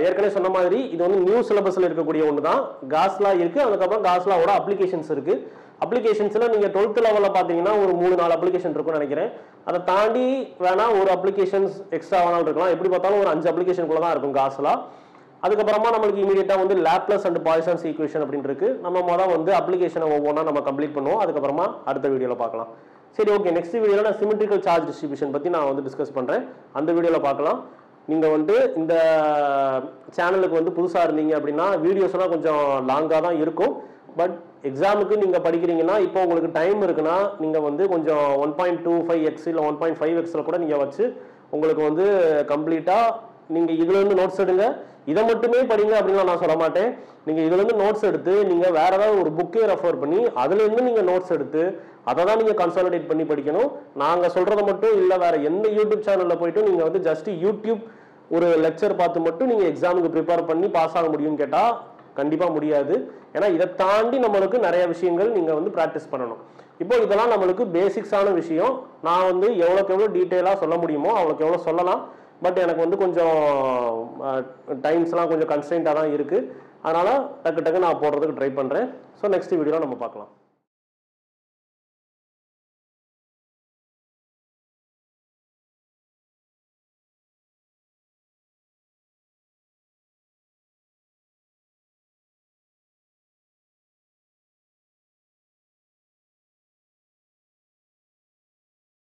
ஏற்கனவே சொன்ன மாதிரி இது வந்து நியூ சிலபஸ்ல இருக்கக்கூடிய ஒன்று தான். காஸ் லா இருக்கு, அதுக்கப்புறம் காஸ் லாவோட அப்ளிகேஷன்ஸ் இருக்கு. அப்ளிகேஷன்ஸ்ல நீங்க 12th லெவல்ல பாத்தீங்கன்னா ஒரு 3-4 அப்ளிகேஷன் இருக்கும்னு நினைக்கிறேன். அதை தாண்டி வேணா ஒரு அப்ளிகேஷன்ஸ் எக்ஸ்ட்ரா வேணாலும் இருக்கலாம். எப்படி பார்த்தாலும் ஒரு 5 அப்ளிகேஷனுக்குள்ள தான் இருக்கும் காஸ் லா. அதுக்கப்புறமா நம்மளுக்கு இமீடியட்டா வந்து லாப்லஸ் அண்ட் பாய்சன்ஸ் ஈக்குவேஷன் அப்படின்னு இருக்கு. நம்ம முதல்ல வந்து அப்ளிகேஷனை ஒவ்வொன்றா நம்ம கம்ப்ளீட் பண்ணுவோம். அதுக்கப்புறமா அடுத்த வீடியோல பார்க்கலாம். சரி, ஓகே. நெக்ஸ்ட் வீடியோல நான் சிமெட்ரிக்கல் சார்ஜ் டிஸ்ட்ரிபியூஷன் பத்தி நான் வந்து டிஸ்கஸ் பண்றேன். அந்த வீடியோல பார்க்கலாம். நீங்க வந்து இந்த சேனலுக்கு வந்து புதுசா இருந்தீங்க அப்படின்னா வீடியோஸ் எல்லாம் கொஞ்சம் லாங்கா தான் இருக்கும். பட் எக்ஸாமுக்கு நீங்க படிக்கிறீங்கன்னா இப்போ உங்களுக்கு டைம் இருக்குன்னா நீங்க வந்து கொஞ்சம் 1.25x இல்ல 1.5xல கூட நீங்க வச்சு உங்களுக்கு வந்து கம்ப்ளீட்டா நீங்க இதுல இருந்து நோட்ஸ் எடுங்க. இதை மட்டுமே படிங்க அப்படின்னு நான் சொல்ல மாட்டேன். நீங்க இதுல இருந்து நோட்ஸ் எடுத்து நீங்க வேற ஏதாவது ஒரு புக்கே ரெஃபர் பண்ணி அதுல இருந்து நீங்க நோட்ஸ் எடுத்து அதை தான் நீங்க கன்சாலிடேட் பண்ணி படிக்கணும். நாங்க சொல்றதை மட்டும் இல்ல வேற எந்த யூடியூப் சேனல்ல போயிட்டு நீங்க வந்து ஜஸ்ட் யூடியூப் ஒரு லெக்சர் பார்த்து மட்டும் நீங்க எக்ஸாமுக்கு ப்ரிப்பேர் பண்ணி பாஸ் ஆக முடியும்னு கேட்டா கண்டிப்பா முடியாது. ஏன்னா இதை தாண்டி நம்மளுக்கு நிறைய விஷயங்கள் நீங்க வந்து பிராக்டிஸ் பண்ணணும். இப்போ இதெல்லாம் நம்மளுக்கு பேசிக்ஸான விஷயம். நான் வந்து எவ்வளோக்கு எவ்வளோ டீட்டெயிலாக சொல்ல முடியுமோ அவ்வளோக்கு எவ்வளோ சொல்லலாம். பட் எனக்கு வந்து கொஞ்சம் டைம்ஸ்லாம் கொஞ்சம் கன்ஸ்டன்ட்டாக தான் இருக்குது. அதனால் டக்கு நான் போடுறதுக்கு ட்ரை பண்ணுறேன். ஸோ நெக்ஸ்ட் வீடியோவில் நம்ம பார்க்கலாம்.